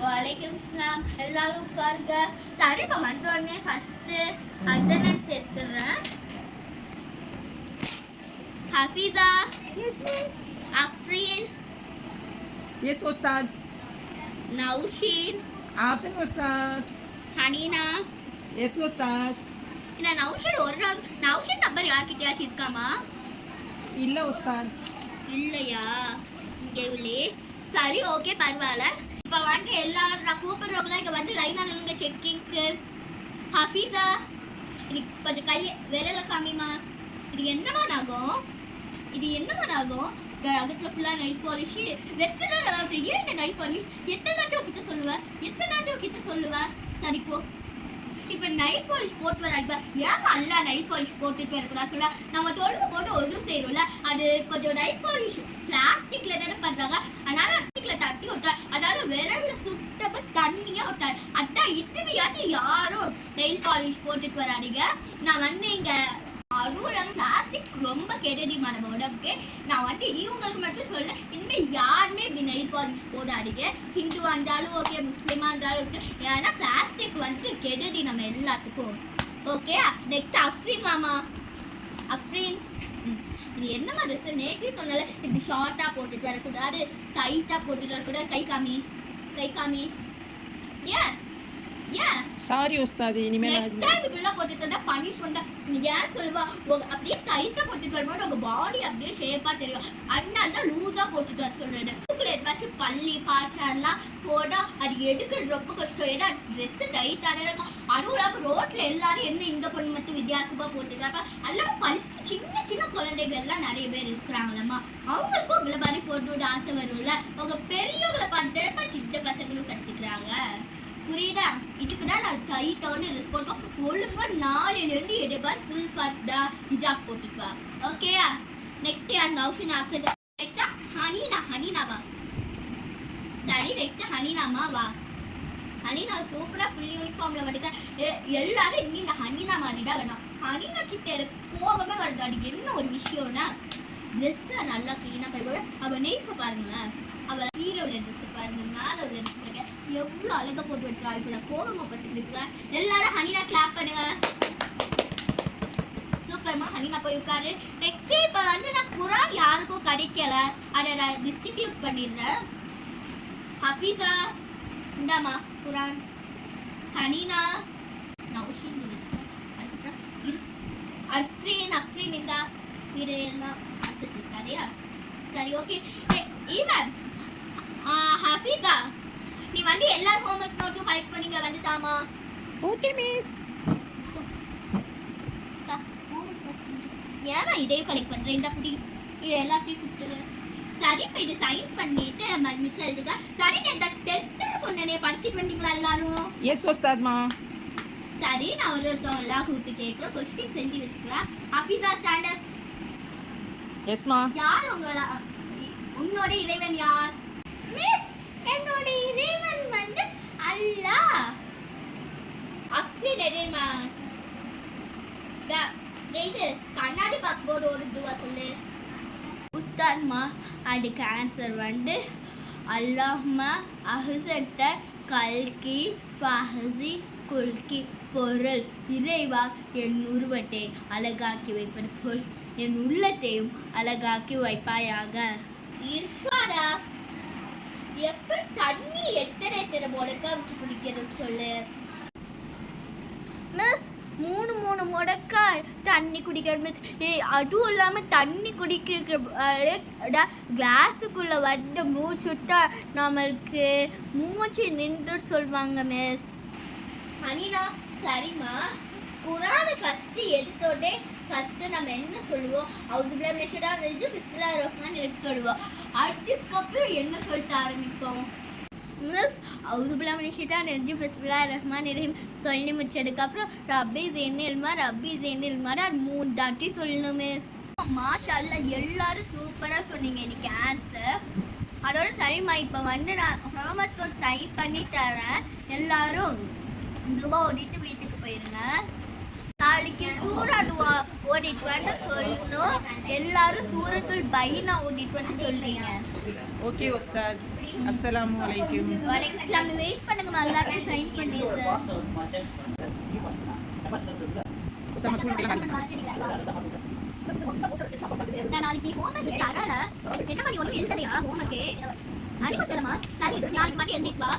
वालेकुम सलाम எல்லாரும் உட்காருங்க. சரி இப்போ வந்தோடனே ஃபர்ஸ்ட் அட்டெண்டன்ஸ் எடுத்துறேன். ஹஃபீஸா. Yes, miss. Afreen. Yes, Ustad. நௌஷீன். Absent, Ustad. ஹனீனா. Yes, Ustad. என்ன நௌஷீன் நம்பர் யார்கிட்டயாச்சும் இருக்காமா? இல்ல Ustad. இல்லையா? இங்கே உள்ளே. சரி ஓகே பரவாயில்ல. இப்போ வந்து எல்லாரும் நான் கூப்பிடுறவங்களாம் இங்கே வந்து லைனாக நில்லுங்க செக்கிங்க்கு. ஹஃபீஸா இது கொஞ்சம் விரலை காமிமா. இது என்னமா ஆகும்? அகத்தில் ஃபுல்லாக நைட் பாலிஷ் வெற்றில நல்லா ஏன் நைட் பாலிஷ் எத்தனை கிட்ட சொல்லுவ சரிப்போ இப்போ நைட் பாலிஷ் போட்டு வராங்க. ஏன் நல்லா நைட் பாலிஷ் போட்டுட்டு வரக்கூடாது சொல்ல நம்ம தோலுக்கு போட்டு ஒன்றும் செய்யறோம்ல. அது கொஞ்சம் நைட் பாலிஷ் பிளாஸ்டிக்ல தானே பண்றாங்க. அதனால பிளாஸ்டிக்ல தட்டி விட்டா அதனால விரல்ல சுத்தமா தண்ணியா விட்டாரு. அதான் இட்டுமையாச்சும் யாரும் நெயில் பாலிஷ் போட்டுட்டு வராதீங்க. நான் வந்து இங்க அதுவும் பிளாஸ்டிக் ரொம்ப கெடுதிமா நம்ம உடம்புக்கு. நான் வந்து இவங்களுக்கு மட்டும் சொல்ல இனிமேல் யாருமே இப்படி நெயில் பாலிஷ் போடாதீங்க. ஹிந்துவா இருந்தாலும் ஓகே, முஸ்லீமா இருந்தாலும் ஓகே. ஏன்னா பிளாஸ்டிக் வந்து கெடுதி நம்ம எல்லாத்துக்கும். ஓகே நெக்ஸ்ட் அஃப்ரீன் மாமா. அஃப்ரீன் இது என்னமா ட்ரெஸ் நேற்று சொன்னால இப்படி ஷார்ட்டா போட்டுட்டு வரக்கூடாது, டைட்டா போட்டுட்டு வரக்கூடாது. கை காமி ஏன் சாரி உஸ்தாத், இனிமேல் நெக்ஸ்ட் டைம் இப்படி போட்டுட்டா பனிஷ்மென்ட். ஏன் சொல்லுவா அப்படியே டைட்டா போட்டுட்டு வரும்போது உங்க பாடி அப்படியே ஷேப்பா தெரியும். அதனால தான் லூஸா போட்டுட்டு வர சொல்றேன். ஏதாச்சும் பள்ளி பாய்ச்சல்லாம் போட்டா அது எடுக்கிறது ரொம்ப கஷ்டம். ஏன்னா ட்ரெஸ் டைட்டான இருக்கும். அதுவும் இல்லாம ரோட்ல எல்லாரும் என்ன இந்த பொண்ணு மட்டும் வித்தியாசமா போட்டுட்டாங்க. எல்லாம் சின்ன குழந்தைகள் எல்லாம் நிறைய பேர் இருக்கிறாங்களம்மா. அவங்களுக்கும் உங்களை மாதிரி போட்டு ஆசை வரும்ல. உங்க பெரியவங்களை பார்த்துட்டு சின்ன பசங்களும் கட்டிக்கிறாங்க. புரியுதா? இதுக்குதான் நான் கைத்தோடு ட்ரெஸ் போட்டோம். ஒழுங்கா 4லேருந்து 7 பார் ஃபுல் ஃபட்டா ஹிஜாப் போட்டுப்பா. ஓகேயா? நெக்ஸ்ட் யார்? நௌஷின் ஆப்சென்ட். நெக்ஸ்ட் ஹனீனாவா. சரி நெக்ஸ்ட் ஹனீனாமா வா. ஹனீனா சூப்பரா ஃபுல் யூனிஃபார்ம்ல வந்துட்டா. எல்லாரும் இங்க இந்த ஹனீனா மாதிரி தான் வேணும். ஹனீனா கிட்ட எனக்கு கோபமே வருது. அது என்ன ஒரு விஷயம்னா ட்ரெஸ்ஸை நல்லா க்ளீனாக போய் அவள் நெய்ஸை பாருங்களேன். அவள் கீழே உள்ள ட்ரெஸ்ஸை பாருங்க, மேலே உள்ள ட்ரெஸ் பாருங்க, எவ்வளோ அழகாக போட்டு விட்டுருக்கா. இப்போ நான் கோபமாக பட்டுருக்கா. எல்லாரும் ஹனீனா கிளாப் பண்ணுங்க. சூப்பர்மா ஹனீனா போய் உட்காரு. நெக்ஸ்ட் இப்போ வந்து நான் குரான் யாருக்கும் கிடைக்கல, அதை நான் டிஸ்ட்ரிபியூட் பண்ணிடுறேன். ஹஃபீஸா இந்தாமா குரான். ஹனீனா நௌஷின் அஃப்ரீன் இந்தா இது எல்லாம் சரியா? சரி ஓகே. ஈவன் ஹஃபீஸா நீ வந்து எல்லா ஹோம்வொர்க் நோட்டும் கலெக்ட் பண்ணிங்க வந்துட்டாமா? Okay miss. ஏன்னா இதையும் கலெக்ட் பண்ணுறேன். இந்த அப்படி இது எல்லாத்தையும் கொடுத்துரு. சரி இப்போ இது சைன் பண்ணிட்டு மிச்சம் எழுதுட்டா. சரி இந்த டெஸ்ட்னு சொன்னேனே படிச்சு பண்ணீங்களா எல்லாரும்? எஸ் உஸ்தாத்மா. சரி நான் ஒருத்தவங்க எல்லாம் கூப்பிட்டு கேட்குறேன். கொஸ்டின் செஞ்சு வச்சுக்கிறேன். ஹஃபீஸா ஸ்டாண்டர்ட். எஸ்மா. யார் உன்னோட இறைவன் யார்? மிஸ் என்னோட இறைவன் வந்து அல்லாஹ். அப்படி தெரியுமா? இது கண்ணாடி பார்க்கும்போது ஒரு துவா சொல்லு. உஸ்தாத்மா அதுக்கு ஆன்சர் வந்து அல்லாஹ்மா அஹ்சன்ட கல்கி ஃபஹசி குல்கி பொருள். இறைவா என் உருவத்தை அழகாக்கி வைப்பது போல் என் உள்ளத்தையும் அழகாக்கி வைப்பாயாக. இர்ஃபானா எப்படி தண்ணி எத்தனை முடக்கா வச்சு குடிக்கிறோன்னு சொல்லு. மிஸ் 3 முடக்கா தண்ணி குடிக்கிறது மிஸ். அதுவும் இல்லாமல் தண்ணி குடிக்கிற கிளாஸுக்குள்ளே வந்து மூச்சுட்டா நம்மளுக்கு மூச்சு நின்று சொல்லுவாங்க மிஸ். ஹனீனா சரிம்மா. குரானை ஃபஸ்ட்டு எடுத்தோடனே ஃபஸ்ட்டு நம்ம என்ன சொல்லுவோம்? அவுசுபில்லாஹி மினஷ் ஷைத்தானிர் ரஜீம் பிஸ்மில்லாஹிர் ரஹ்மானிர் ரஹீம் சொல்லுவோம். அதுக்கப்புறம் என்ன சொல்லிட்டு ஆரம்பிப்போம்? மிஸ் அவுசுபில்லாஹி மினஷ் ஷைத்தானிர் ரஜீம் பிஸ்மில்லாஹிர் ரஹ்மானிர் ரஹீம் சொல்லி முடிச்சதுக்கப்புறம் ரப்பி ஸித்னி இல்மா 3 தாட்டி சொல்லணும் மிஸ். மாஷா அல்லாஹ் எல்லாரும் சூப்பராக சொன்னீங்க இன்னைக்கு ஆன்சர். அதோட சரிம்மா இப்போ வந்து நான் ஹோம்வொர்க் நோட் சைன் பண்ணி தரேன். எல்லாரும் துவா ஓடிட்டு வீட்டுக்கு போயிருங்க. நாளைக்கு சூரா ஓடிட்டு வந்து சொல்லணும். எல்லாரும் சூரத்துல் பைனா ஓடிட்டு வந்து சொல்றீங்க. ஓகே உஸ்தாத். அஸ்ஸலாமு அலைக்கும். வலைக்கும் சலாம். வெயிட் பண்ணுங்க, எல்லாருக்கும் சைன் பண்ணிடுறேன். உஸ்தாத் ஸ்கூலுக்கு நான் நாளைக்கு ஹோம்ஒர்க் தரல. என்ன மாதிரி ஒன்றும் எழுதலையா ஹோம்ஒர்க்கு? அனுப்பி தரமா? சரி, நாளைக்கு மட்டும் எழுதிட்டு வா.